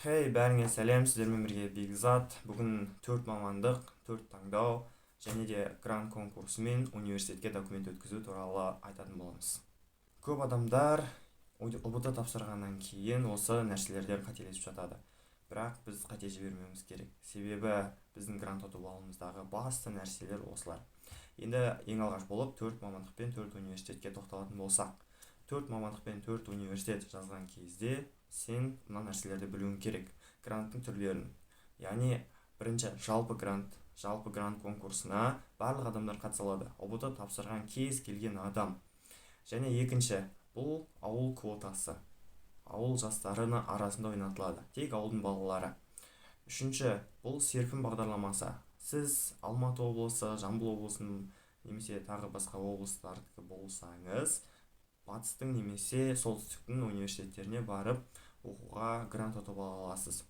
Бәріңе сәлем, сіздермен бірге Бекзат. Бүгін 4 мамандық, 4 таңдау және де грант конкурсы мен университетке документ өткізу туралы айтатын боламыз. Көп адамдар ұбт тапсырғаннан кейін осы нәрселерден қателесіп жатады. Бірақ біз қате жібермеуіміз керек. Себебі біздің грант ұтып алуымыздағы басты нәрселер осылар. Енді ең алғаш болып 4 мамандықпен 4 университетке тоқталатын болсақ, 4 мамандықпен 4 университет жазған кезде сен мына нәрселерді білуің керек. Гранттың түрлерін. Яғни бірінші жалпы грант конкурсына барлық адамдар қатыса алады. ұбт тапсырған кез келген адам. Және екінші, бұл ауыл квотасы. Ауыл жастарының арасында ойнатылады. Тек ауылдың балалары. Үшінші, бұл серпін бағдарламасы. Сіз Алматы облысы, Жамбыл облысының немесе тағы басқа облыстардікі болсаңыз, батыстың немесе солтүстіктің университеттеріне барып оқуға грант ұтып ала аласыз.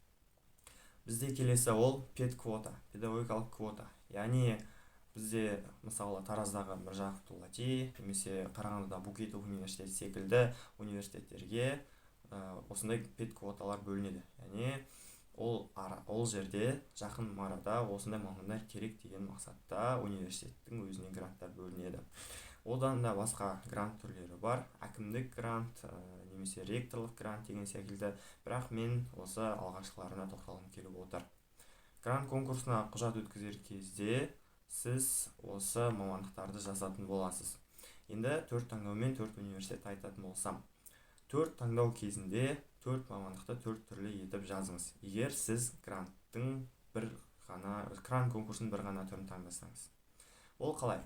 Бізде келесі ол педквота, педагогикалық квота. Яғни бізде мысалы Тараздағы Міржақып Дулати немесе Қарағандыда Букетов университеті секілді университеттерге осындай педквоталар бөлінеді. Яғни ол жерде жақын арада осындай мамандар керек деген мақсатта университеттің өзіне гранттар бөлінеді. Одан да басқа грант түрлері бар. Әкімдік грант, немесе ректорлық грант деген секілді. Бірақ мен осы алғашқыларына тоқталғым келіп отыр. Грант конкурсына құжат өткізер кезде сіз осы мамандықтарды жазатын боласыз. Енді 4 таңдау мен 4 университет айтатын болсам. 4 таңдау кезінде 4 мамандықты 4 түрлі етіп жазыңыз. Егер сіз грант конкурсының бір ғана түрін таңдасаңыз. Ол қалай?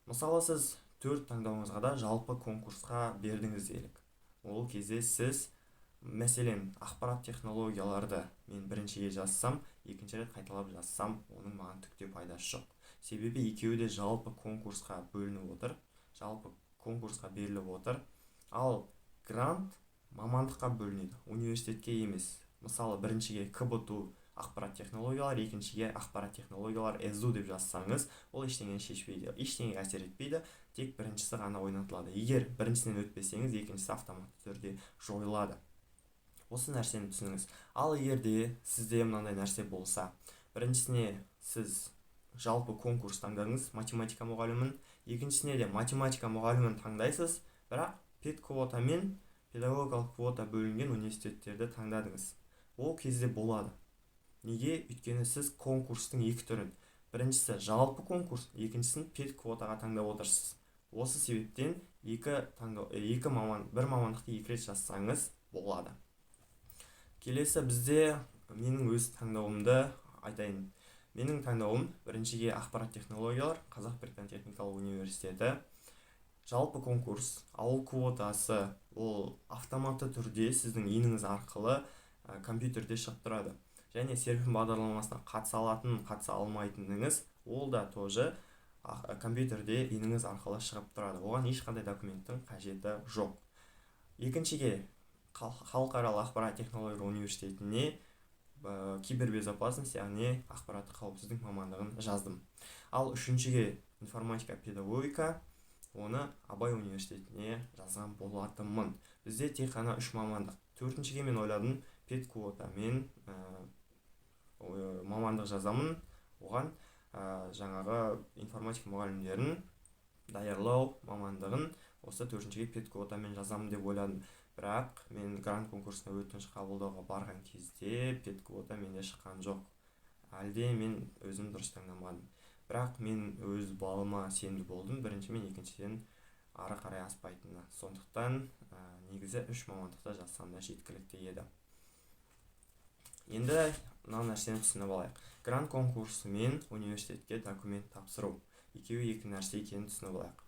Мысалы сіз 4 таңдауыңызға да жалпы конкурсқа бердіңіз делік. Ол кезде сіз, мәселен, ақпарат технологияларды мен біріншіге жазсам, екінші рет қайталап жазсам, оның маған түк те пайдасы жоқ. Себебі екеуі де жалпы конкурсқа бөлініп отыр, жалпы конкурсқа беріліп отыр. Ал грант мамандыққа бөлінеді, университетке емес. Мысалы, біріншіге КБТУ ақпарат технологиялар, екіншіге ақпарат технологиялар СДУ деп жазсаңыз, ол ештеңені шешпейді, ештеңеге әсер етпейді, тек біріншісі ғана ойнатылады. Егер біріншісінен өтпесеңіз, екіншісі автоматты түрде жойылады. Осы нәрсені түсініңіз. Ал егерде сізде мынандай нәрсе болса, біріншісіне сіз жалпы конкурс таңдадыңыз, математика мұғалімін, екіншісіне де математика мұғалімін таңдайсыз, бірақ педквота мен педагогикалық квота бөлінген университеттерді таңдадыңыз. Ол кезде болады. Неге? Өйткені сіз конкурстың екі түрін, біріншісі жалпы конкурс, екіншісін педквотаға таңдап отырсыз. Осы себептен бір мамандықты екі рет жазсаңыз болады. Келесі бізде менің өз таңдауымды айтайын. Менің таңдауым біріншіге ақпарат технологиялар, Қазақ-Британ техникалық университеті. Жалпы конкурс, ауыл квотасы, ол автоматты түрде сіздің еніңіз арқылы компьютерде шығып тұрады. Және серпін бағдарламасына қатыса алатын, қатыса алмайтыныңыз, ол да тоже компьютерде еніңіз арқылы шығып тұрады. Оған ешқандай документтің қажеті жоқ. Екіншіге, халықаралық ақпарат технологиялар университетіне кибербезопасность, яғни ақпараттық қауіпсіздік мамандығын жаздым. Ал үшіншіге информатика педагогика, оны Абай университетіне жазған болатынмын. Бізде тек қана 3 мамандық. Төртіншіге мен ойладым, педквота мен мамандық жазамын. Оған жаңағы информатика мұғалімдерін даярлау мамандығын осы төртіншіге педквота мен жазамын деп ойладым. Бірақ мен грант конкурсына өтініш қабылдауға барған кезде педквота менде шыққан жоқ. Әлде мен өзім дұрыс таңдамадым. Бірақ мен өз балыма сенімді болдым, бірінші мен екіншіден ары қарай аспайтынына. Сондықтан негізі 3 мамандықта жазсам да жеткілікті еді. Енді мына нәрсені түсініп алайық. Грант конкурсы мен университетке документ тапсыру. Екеуі екі нәрсе екенін түсініп алайық.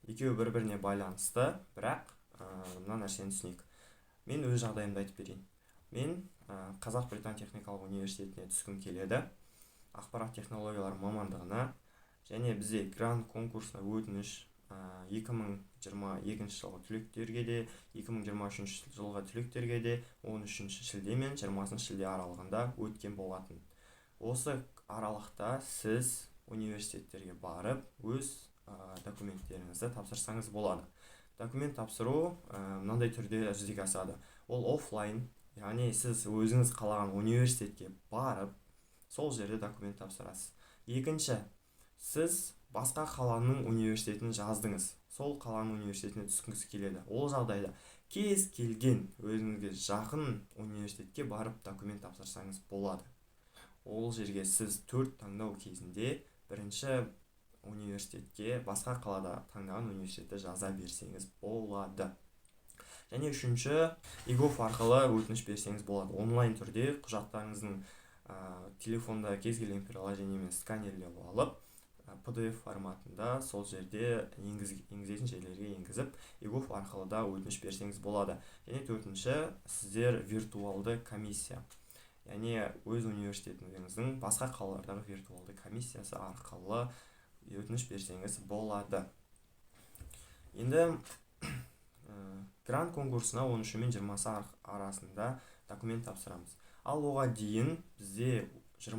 Екеуі бір-біріне байланысты, бірақ мына нәрсені түсінейік. Мен өз жағдайымды айтып берейін. Мен Қазақ-Британ техникалық университетіне түскім келеді, ақпарат технологиялар мамандығына, және бізде грант конкурсына өтініш 2022 жылғы түлектерге де, 2023 жылғы түлектерге де 13 шілде мен 20 шілде аралығында өткен болатын. Осы аралықта сіз университеттерге барып, өз документтеріңізді тапсырсаңыз болады. Документ тапсыру мынандай түрде жүзеге асады. Ол офлайн яғни сіз өзіңіз қалаған университетке барып сол жерде документ тапсырасыз. Екінші, сіз басқа қаланың университетін жаздыңыз, сол қаланың университетіне түскіңіз келеді. Ол жағдайда кез келген өзіңізге жақын университетке барып документ тапсырсаңыз болады. Ол жерге сіз төрт таңдау кезінде бірінші университетке, басқа қалада таңдаған университетті жаза берсеңіз болады. Және үшінші, егов арқылы өтініш берсеңіз болады. Онлайн түрде құжаттарыңыздың телефонда кез келген приложениемен сканерлеп алып, PDF форматында сол жерде енгізетін жерлерге енгізіп, егов арқылы да өтініш берсеңіз болады. Және төртінші, сіздер виртуалды комиссия, яғни өз университетіңіздің басқа қалалардағы виртуалды комиссиясы арқылы өтініш берсеңіз болады. Енді грант конкурсына 13 мен 20 арасында документ тапсырамыз. Ал оған дейін бізде 20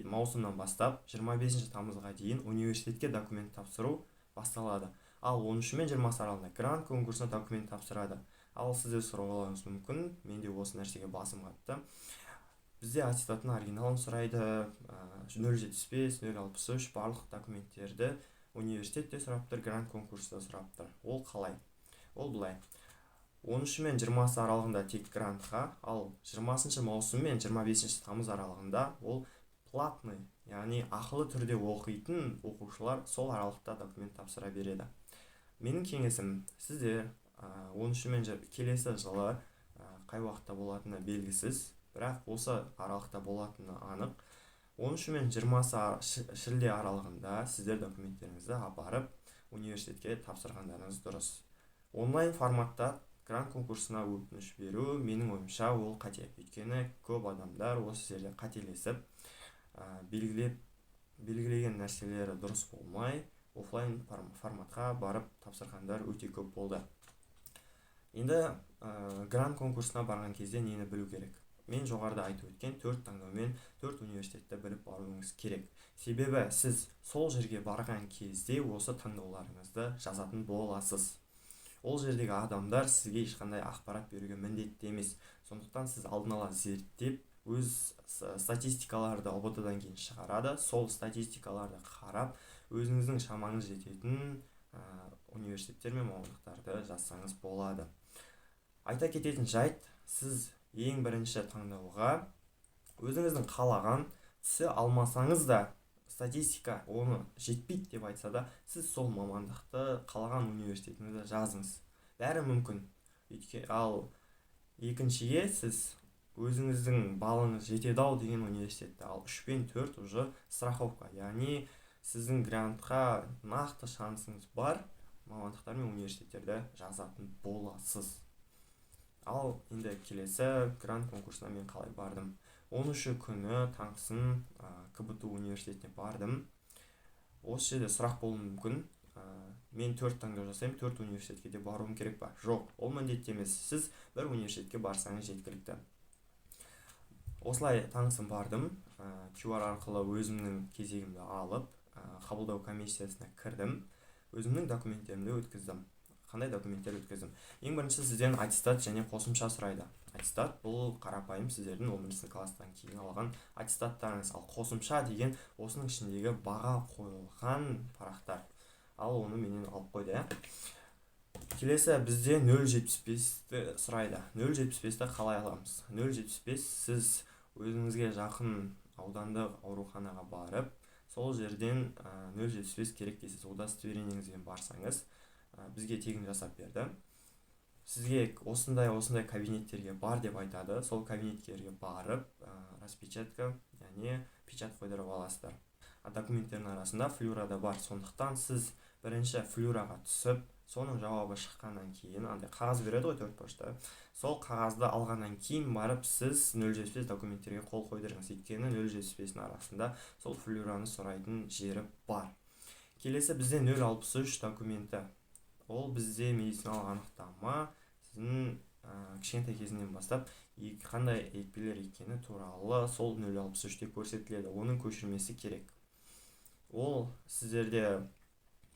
маусымнан бастап 25 тамызға дейін университетке документ тапсыру басталады. Ал 13 мен 20 аралығында грант конкурсына документ тапсырады. Ал сіздер сұрауларыңыз мүмкін, менде осы нәрсеге басым қатты. Бізде аттестаттың оригиналын сұрайды, 075, 063 барлық документтерді университетте сұрап тұр, грант конкурста сұрап тұр. Ол қалай? Ол былай. 13 мен 20 аралығында тек грантқа, ал 20 маусым мен 25 тамыз аралығында ол платный, яғни ақылы түрде оқитын оқушылар сол аралықта документ тапсыра береді. Менің кеңесім, сіздер 13 мен келесі жылы қай уақытта болатыны белгісіз, бірақ осы аралықта болатыны анық. 13 мен 20 шілде аралығында сіздер документтеріңізді апарып университетке тапсырғандарыңыз дұрыс. Онлайн форматта грант конкурсына өтініш беру, менің ойымша, ол қате. Өйткені көп адамдар осы жерде қателесіп, белгілеген нәрселері дұрыс болмай, офлайн форматқа барып тапсырғандар өте көп болды. Енді грант конкурсына барған кезде нені білу керек? Мен жоғарыда айтып өткен 4 таңдаумен 4 университетті біліп баруыңыз керек. Себебі сіз сол жерге барған кезде осы таңдауларыңызды жазатын боласыз. Ол жердегі адамдар сізге ешқандай ақпарат беруге міндетті емес. Сондықтан сіз алдын ала зерттеп, өз статистикаларды ОБТ-дан кейін шығарады. Сол статистикаларды қарап, өзіңіздің шамаңыз жететін университеттер мен мамандықтарды жазсаңыз болады. Айта кететін жайт, сіз ең бірінші таңдауға өзіңіздің қалаған түсе алмасаңыз да, статистика оны жетпейді деп айтса да, сіз сол мамандықты қалаған университетіңізді жазыңыз. Бәрі мүмкін. Ал екіншіге сіз өзіңіздің балыңыз жетеді-ау деген университетті, ал 3 пен 4 уже страховка, яғни сіздің грантқа нақты шансыңыз бар мамандықтар мен университеттерді жазатын боласыз. Ал енді келесі грант конкурсына мен қалай бардым? 13 күні таңсың КБТУ университетіне бардым. Осы жерде сұрақ болуы мүмкін, мен 4 таңдау жасаймын, 4 университетке де баруым керек па? Жоқ, ол міндетті емес. Сіз бір университетке барсаңыз жеткілікті. Осылай таңсың бардым, QR арқылы өзімнің кезегімді алып, қабылдау комиссиясына кірдім, өзімнің документтерімді өткіздім. Қандай документтер өткіздім? Ең бірінші сізден аттестат және қосымша сұрайды. Аттестат бұл қарапайым сіздердің 11 класстан кейін алған аттестаттарыңыз. Ал қосымша деген осының ішіндегі баға қойылған парақтар. Ал оны менен алып қойды. Келесі бізде 0.75-ті сұрайды. 0.75-ті қалай аламыз? 0.75 сіз өзіңізге жақын аудандық ауруханаға барып, сол жерден 0.75 керек дейсіз. Удостоверениеңізбен барсаңыз, бізге тегін жасап берді. Сізге осындай кабинеттерге бар деп айтады. Сол кабинеттерге барып, распечатка, яғни печат қойдырып аласыздар. Документтердің арасында флюрада бар. Сондықтан сіз бірінші флюраға түсіп, соның жауабы шыққаннан кейін, қағаз береді ғой 4 почта. Сол қағазды алғаннан кейін барып, сіз 0.75 документтерге қол қойдырыңыз. Өйткені 0.75-дің арасында сол флюраны сұрайтын жері бар. Келесі бізде 0.63 документі. Ол бізде медициналық анықтама, сіздің кішкентай кезінен бастап қандай екпелер екені туралы сол 0.63-те көрсетіледі. Оның көшірмесі керек. Ол сіздерде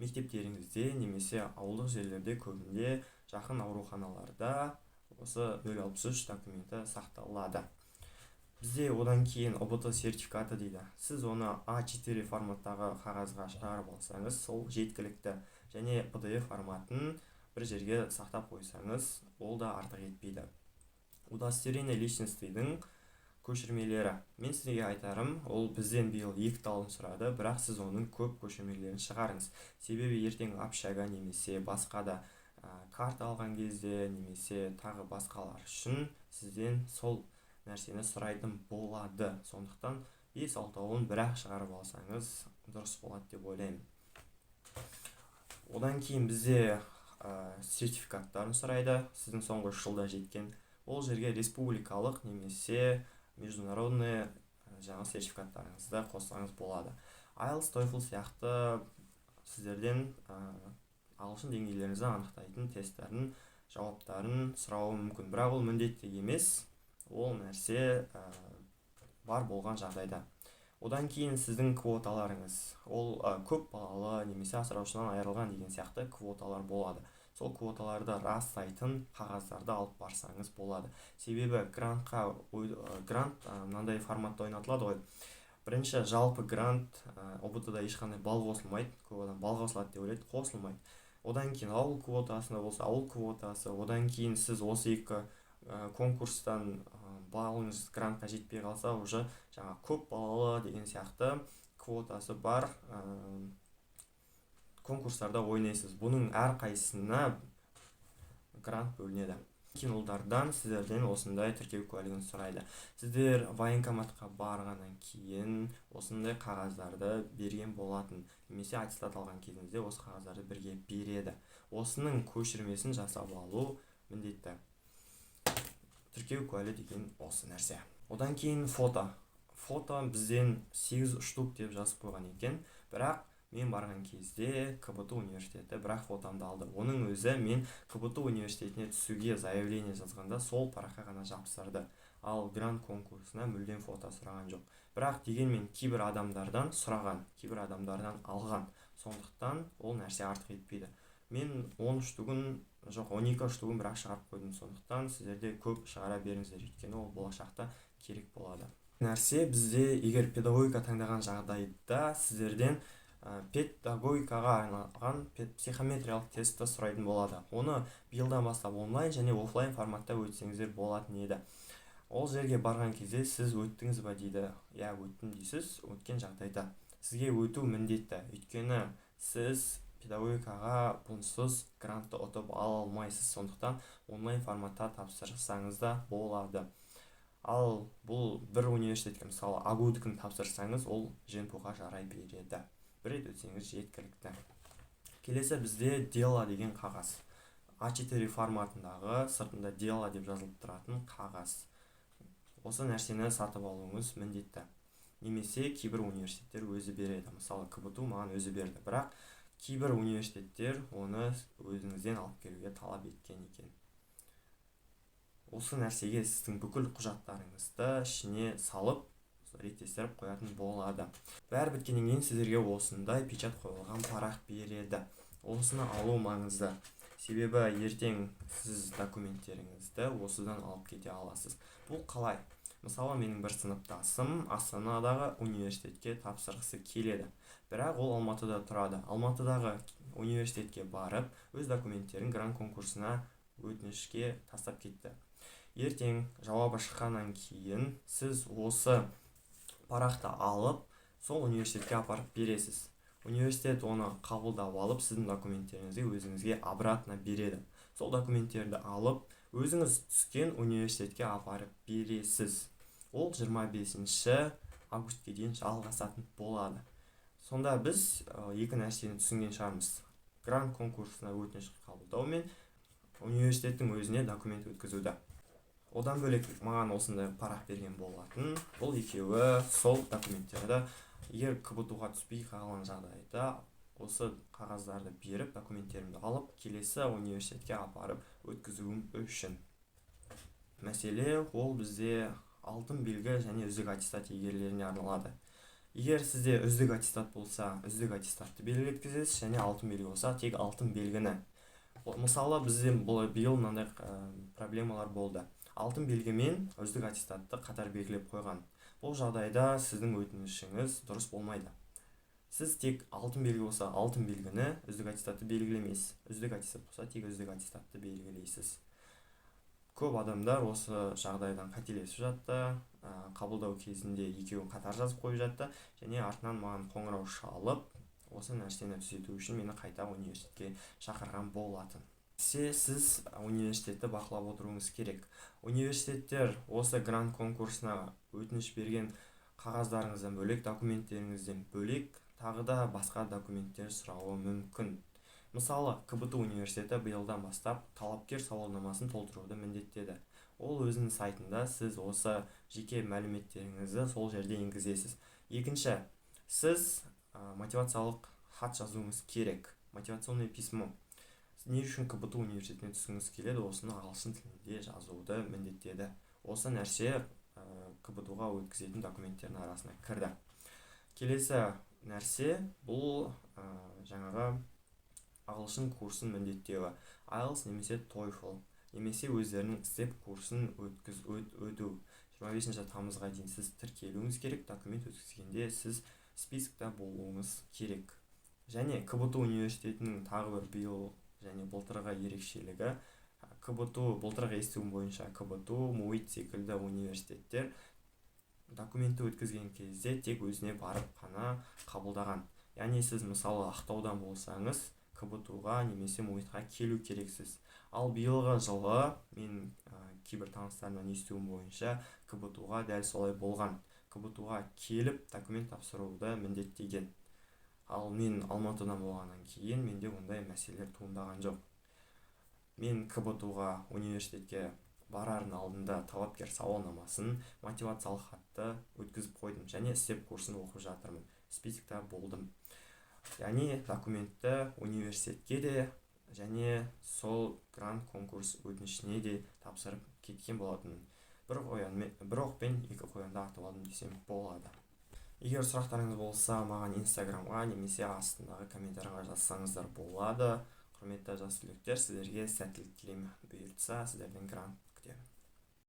мектептеріңізде немесе ауылдық жерлерде көбінде жақын ауруханаларда осы 063 документі сақталады. Бізде одан кейін ОБТ сертификаты дейді. Сіз оны А4 форматтағы қағазға шығарып алсаңыз, сол жеткілікті. Және PDF форматын бір жерге сақтап қойсаңыз, ол да артық етпейді. Удостоверение личностьтің көшірмелері. Мен сізге айтарым, ол бізден биыл 2 талын сұрады, бірақ сіз оның көп көшірмелерін шығарыңыз. Себебі ертең общага немесе басқа да карта алған кезде немесе тағы басқалар үшін сізден сол нәрсені сұрайтын болады. Сондықтан 5-6-ын бірақ шығарып алсаңыз дұрыс болады деп ойлаймын. Одан кейін бізде сертификаттарын сұрайды. Сіздің соңғы 3 жылда жеткен. Ол жерге республикалық немесе международный жаңа сертификаттарыңызды қоссаңыз болады. IELTS, TOEFL сияқты сіздерден ағылшын деңгейлеріңізді анықтайтын тесттің жауаптарын сұрауы мүмкін. Бірақ ол міндетті емес. Ол нәрсе бар болған жағдайда. Одан кейін сіздің квоталарыңыз. Ол көп балалы немесе асыраушыдан айырылған деген сияқты квоталар болады. Сол квоталарды растайтын қағаздарды алып барсаңыз болады. Себебі грант мынандай форматта ойнатылады ғой. Бірінші жалпы грант ОБТ-да ешқандай балл қосылмайды. Көп адам балл қосылады деп ойлайды, қосылмайды. Одан кейін ауыл квотасында болса, ауыл квотасы. Одан кейін сіз осы екі конкурстан балыңыз грантқа жетпей қалса, уже жаңа көп балалы деген сияқты квотасы бар конкурстарда ойнайсыз. Бұның әр қайсысына грант бөлінеді. Кинолдардан сіздерден осындай тіркеу куәлігін сұрайды. Сіздер военкоматқа барғаннан кейін осындай қағаздарды берген болатын. Немесе аттестат алған кезіңізде осы қағаздарды бірге береді. Осының көшірмесін жасап алу міндетті. Тіркеу куәлі деген осы нәрсе. Одан кейін фото. Фото бізден 8 штук деп жазып қойған екен. Бірақ мен барған кезде КБТУ университеті бірақ фотомды алды. Оның өзі мен КБТУ университетіне түсуге заявление жазғанда сол параққа ғана жапсырды. Ал грант конкурсына мүлдем фото сұраған жоқ. Бірақ дегенмен кейбір адамдардан сұраған, кейбір адамдардан алған. Сондықтан ол нәрсе артық етпейді. Мен 10 штугын жоқ 12 штугын бірақ шығарып қойдым. Сондықтан сіздерде көп шығара беріңіздер, өйткені ол болашақта керек болады. Нәрсе бізде егер педагогика таңдаған жағдайда сіздерден педагогикаға арналған психометриялық тестті сұрайтын болады. Оны биылдан бастап онлайн және офлайн форматта өтсеңіздер болатын еді. Ол жерге барған кезде сіз өттіңіз ба дейді. Я, өттім дейсіз, өткен жағдайда. Сізге өту міндетті, өйткені сіз педагогикаға бұнсыз грантты ұтып ала алмайсыз. Сондықтан онлайн форматта тапсырсаңыз да болады. Ал бұл бір университетке, мысалы АГУ-дікін тапсырсаңыз, ол жентуға жарай береді. Бір рет өтсеңіз жеткілікті. Келесі бізде дело деген қағаз. А4 форматындағы сыртында дело деп жазылып тұратын қағаз. Осы нәрсені сатып алуыңыз міндетті. Немесе кейбір университеттер өзі береді. Мысалы КБТУ маған өзі берді. Бірақ кейбір университеттер оны өзіңізден алып келуге талап еткен екен. Осы нәрсеге сіздің бүкіл құжаттарыңызды ішіне салып реттестіріп қоятын болады. Бәрі біткеннен кейін сіздерге осындай печат қойылған парақ береді. Осыны алу маңызды. Себебі ертең сіз документтеріңізді осыдан алып кете аласыз. Бұл қалай? Мысалы, менің бір сыныптасым Астанадағы университетке тапсырғысы келеді. Бірақ ол Алматыда тұрады. Алматыдағы университетке барып, өз документтерін грант конкурсына өтінішке тастап кетті. Ертең жауабы шыққаннан кейін сіз осы парақты алып, сол университетке апарып бересіз. Университет оны қабылдап алып, сіздің документтеріңізді өзіңізге обратно береді. Сол документтерді алып, өзіңіз түскен университетке апарып бересіз. Ол 25 августке дейін жалғасатын болады. Сонда біз екі нәрсені түсінген шығармыз. Грант конкурсына өтініш қабылдау мен университеттің өзіне документ өткізуді. Одан бөлек маған осындай парақ берген болатын. Бұл екеуі сол документтерді егер КБТУ-ға түспей қалған жағдайда осы қағаздарды беріп, документтерімді алып, келесі университетке апарып өткізуім үшін. Мәселе ол бізде алтын белгі және үздік аттестат иегерлеріне арналады. Егер сізде үздік аттестат болса, үздік аттестатты белгілеткізесіз, және алтын белгі болса, тек алтын белгіні. Мысалы бізде биыл мынандай проблемалар болды. Алтын белгі мен үздік аттестатты қатар белгілеп қойған. Бұл жағдайда сіздің өтінішіңіз дұрыс болмайды. Сіз тек алтын белгі болса алтын белгіні, үздік аттестатты белгілемейсіз. Үздік аттестат болса тек үздік аттестатты белгілейсіз. Көп адамдар осы жағдайдан қателесіп жатты. Қабылдау кезінде екеуін қатар жазып қойып жатты, және артынан маған қоңырау шалып, осы нәрсені түзету үшін мені қайта университетке шақырған болатын. Сіз университетті бақылап отыруыңыз керек. Университеттер осы грант конкурсына өтініш берген қағаздарыңыздан бөлек, документтеріңізден бөлек тағы да басқа документтер сұрауы мүмкін. Мысалы, КБТУ университеті биылдан бастап талапкер сауалнамасын толтыруды міндеттеді. Ол өзінің сайтында сіз осы жеке мәліметтеріңізді сол жерде енгізесіз. Екінші, сіз мотивациялық хат жазуыңыз керек. Мотивационное письмо. Не үшін КБТУ университетіне түскіңіз келеді, осыны ағылшын тілінде жазуды міндеттеді. Осы нәрсе КБТУға өткізетін документтердің арасына кірді. Келесі нәрсе бұл жаңағы ағылшын курсын міндеттеуі. IELTS немесе TOEFL немесе өздерінің STEP курсын өту. 25 тамызға дейін сіз тіркелуіңіз керек. Документ өткізгенде сіз спискта болуыңыз керек. Және КБТУ университетінің тағы бір биыл және былтырғы ерекшелігі, былтырғы естуім бойынша КБТУ, МУИТ секілді университеттер документті өткізген кезде тек өзіне барып қана қабылдаған. Яғни сіз мысалы Ақтаудан болсаңыз, КБТУға немесе МУИТқа келу керексіз. Ал биылғы жылы мен кейбір таныстарымнан естуім бойынша КБТУға дәл солай болған. КБТУға келіп документ тапсыруды міндеттеген. Ал мен Алматыдан болғаннан кейін менде ондай мәселелер туындаған жоқ. Мен КБТУға университетке барардың алдында талапкер сауалнамасын, мотивациялық хатты өткізіп қойдым, және STEP курсын оқып жатырмын. Спискта болдым. Яғни документті университетке де және сол грант конкурс өтінішіне де тапсырып кеткен болатын. Бір оқпен екі қоянды атып алдым десем болады. Егер сұрақтарыңыз болса, маған инстаграмға немесе астындағы комментарийға жазсаңыздар болады. Құрметті жас түлектер, сіздерге сәттілік тілеймін. Бұйыртса сіздерден грант күтемін.